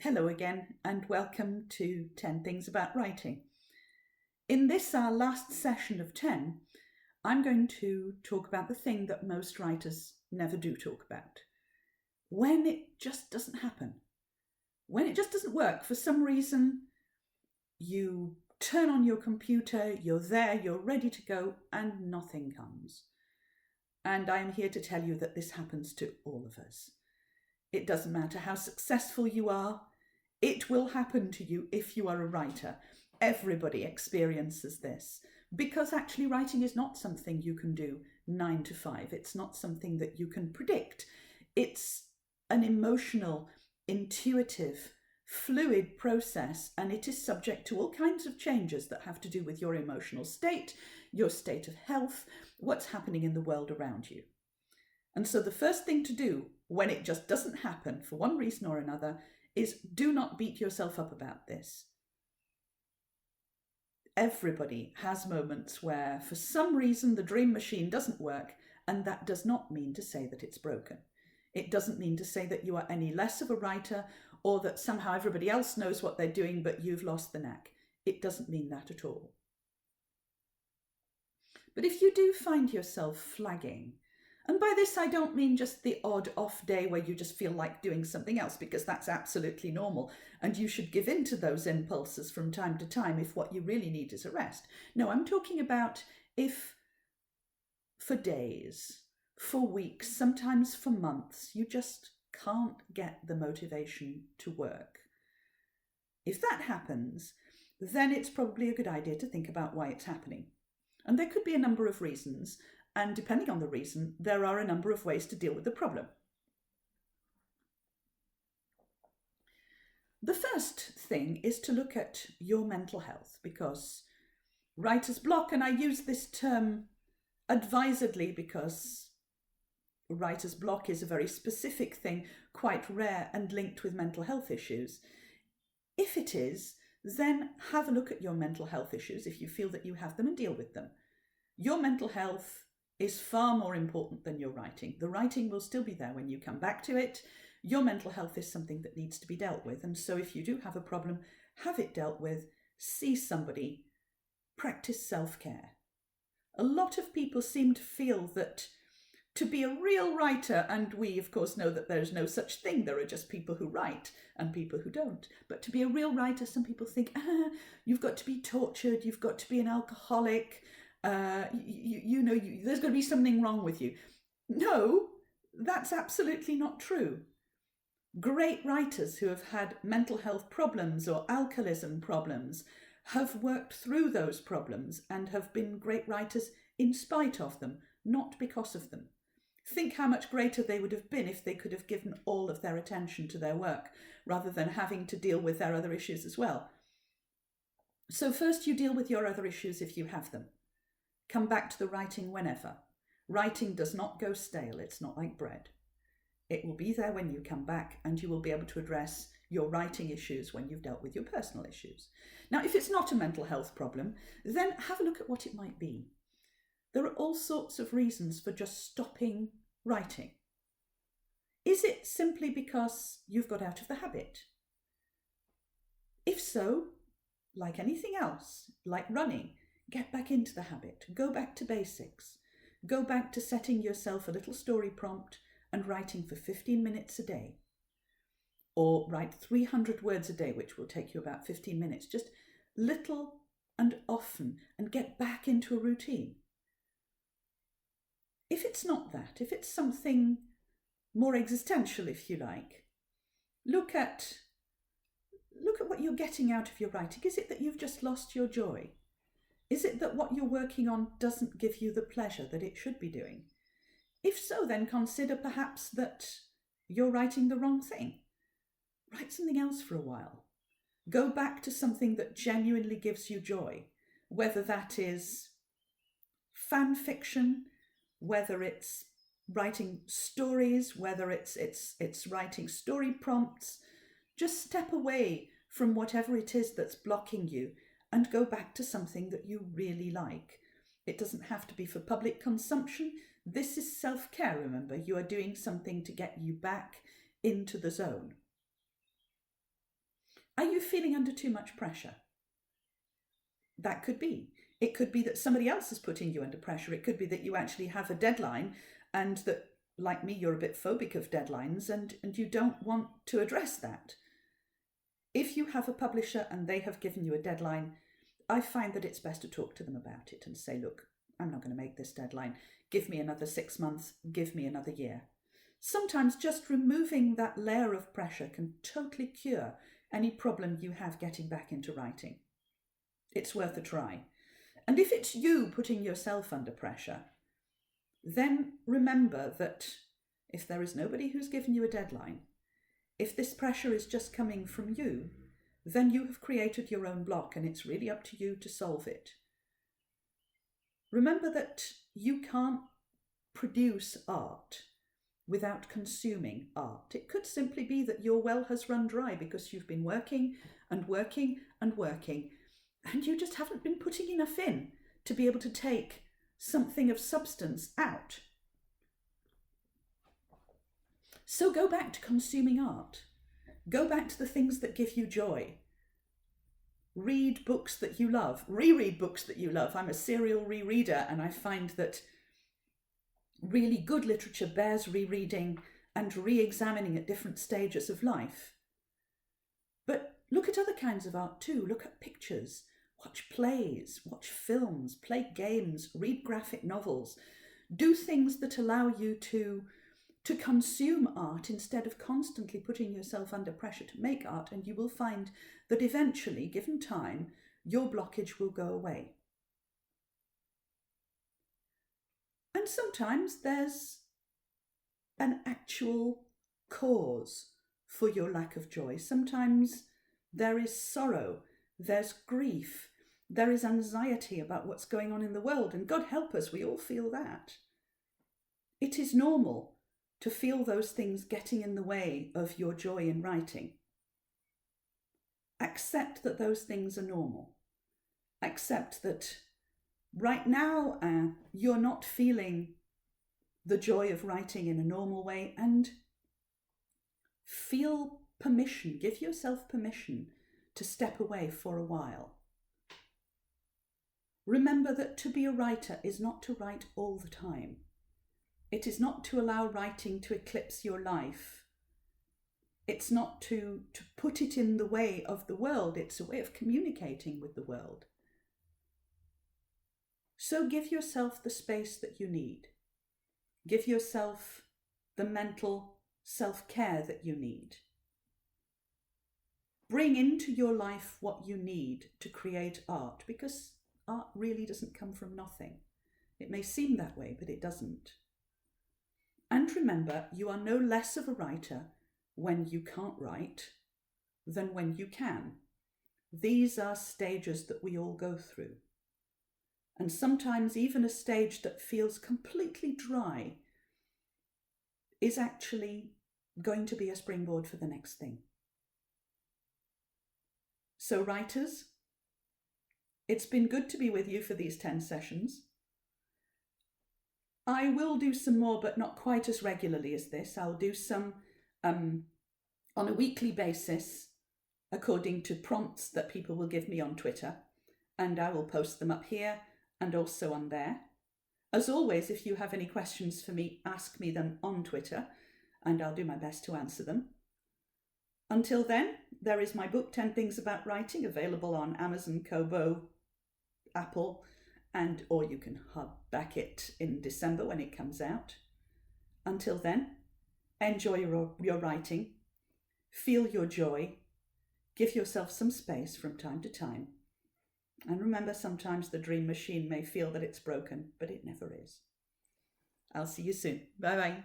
Hello again, and welcome to 10 Things About Writing. In this, our last session of 10, I'm going to talk about the thing that most writers never do talk about. When it just doesn't happen. When it just doesn't work. For some reason, you turn on your computer, you're there, you're ready to go, and nothing comes. And I'm here to tell you that this happens to all of us. It doesn't matter how successful you are. It will happen to you if you are a writer. Everybody experiences this because actually writing is not something you can do 9 to 5. It's not something that you can predict. It's an emotional, intuitive, fluid process, and it is subject to all kinds of changes that have to do with your emotional state, your state of health, what's happening in the world around you. And so the first thing to do when it just doesn't happen for one reason or another is do not beat yourself up about this. Everybody has moments where for some reason the dream machine doesn't work, and that does not mean to say that it's broken. It doesn't mean to say that you are any less of a writer or that somehow everybody else knows what they're doing but you've lost the knack. It doesn't mean that at all. But if you do find yourself flagging, and by this I don't mean just the odd off day where you just feel like doing something else, because that's absolutely normal and you should give in to those impulses from time to time if what you really need is a rest. No, I'm talking about if for days, for weeks, sometimes for months, you just can't get the motivation to work. If that happens, then it's probably a good idea to think about why it's happening. And there could be a number of reasons. And depending on the reason, there are a number of ways to deal with the problem. The first thing is to look at your mental health, because writer's block, and I use this term advisedly because writer's block is a very specific thing, quite rare and linked with mental health issues. If it is, then have a look at your mental health issues if you feel that you have them and deal with them. Your mental health is far more important than your writing. The writing will still be there when you come back to it. Your mental health is something that needs to be dealt with. And so if you do have a problem, have it dealt with, see somebody, practice self-care. A lot of people seem to feel that to be a real writer, and we of course know that there's no such thing, there are just people who write and people who don't. But to be a real writer, some people think, you've got to be tortured, you've got to be an alcoholic, there's going to be something wrong with you. No, that's absolutely not true. Great writers who have had mental health problems or alcoholism problems have worked through those problems and have been great writers in spite of them, not because of them. Think how much greater they would have been if they could have given all of their attention to their work rather than having to deal with their other issues as well. So first you deal with your other issues if you have them. Come back to the writing whenever. Writing does not go stale. It's not like bread. It will be there when you come back, and you will be able to address your writing issues when you've dealt with your personal issues. Now, if it's not a mental health problem, then have a look at what it might be. There are all sorts of reasons for just stopping writing. Is it simply because you've got out of the habit? If so, like anything else, like running, get back into the habit. Go back to basics. Go back to setting yourself a little story prompt and writing for 15 minutes a day. Or write 300 words a day, which will take you about 15 minutes. Just little and often, and get back into a routine. If it's not that, if it's something more existential, if you like, look at what you're getting out of your writing. Is it that you've just lost your joy? Is it that what you're working on doesn't give you the pleasure that it should be doing? If so, then consider perhaps that you're writing the wrong thing. Write something else for a while. Go back to something that genuinely gives you joy, whether that is fan fiction, whether it's writing stories, whether it's writing story prompts. Just step away from whatever it is that's blocking you and go back to something that you really like. It doesn't have to be for public consumption. This is self-care, remember. You are doing something to get you back into the zone. Are you feeling under too much pressure? That could be. It could be that somebody else is putting you under pressure. It could be that you actually have a deadline and that, like me, you're a bit phobic of deadlines and you don't want to address that. If you have a publisher and they have given you a deadline, I find that it's best to talk to them about it and say, look, I'm not going to make this deadline. Give me another 6 months. Give me another year. Sometimes just removing that layer of pressure can totally cure any problem you have getting back into writing. It's worth a try. And if it's you putting yourself under pressure, then remember that if there is nobody who's given you a deadline, if this pressure is just coming from you, then you have created your own block and it's really up to you to solve it. Remember that you can't produce art without consuming art. It could simply be that your well has run dry because you've been working and working and working, and you just haven't been putting enough in to be able to take something of substance out. So go back to consuming art. Go back to the things that give you joy. Read books that you love. Reread books that you love. I'm a serial rereader, and I find that really good literature bears rereading and re-examining at different stages of life. But look at other kinds of art too. Look at pictures. Watch plays, watch films, play games, read graphic novels. Do things that allow you to consume art instead of constantly putting yourself under pressure to make art, and you will find that eventually, given time, your blockage will go away. And sometimes there's an actual cause for your lack of joy. Sometimes there is sorrow, there's grief, there is anxiety about what's going on in the world, and God help us, we all feel that. It is normal to feel those things getting in the way of your joy in writing. Accept that those things are normal. Accept that right now you're not feeling the joy of writing in a normal way, and feel permission, give yourself permission to step away for a while. Remember that to be a writer is not to write all the time. It is not to allow writing to eclipse your life. It's not to put it in the way of the world. It's a way of communicating with the world. So give yourself the space that you need. Give yourself the mental self-care that you need. Bring into your life what you need to create art, because art really doesn't come from nothing. It may seem that way, but it doesn't. And remember, you are no less of a writer when you can't write than when you can. These are stages that we all go through. And sometimes even a stage that feels completely dry is actually going to be a springboard for the next thing. So writers, it's been good to be with you for these 10 sessions. I will do some more, but not quite as regularly as this. I'll do some on a weekly basis, according to prompts that people will give me on Twitter, and I will post them up here and also on there. As always, if you have any questions for me, ask me them on Twitter, and I'll do my best to answer them. Until then, there is my book, 10 Things About Writing, available on Amazon, Kobo, Apple, or you can hardback it in December when it comes out. Until then, enjoy your writing, feel your joy, give yourself some space from time to time, and remember, sometimes the dream machine may feel that it's broken, but it never is. I'll see you soon. Bye-bye.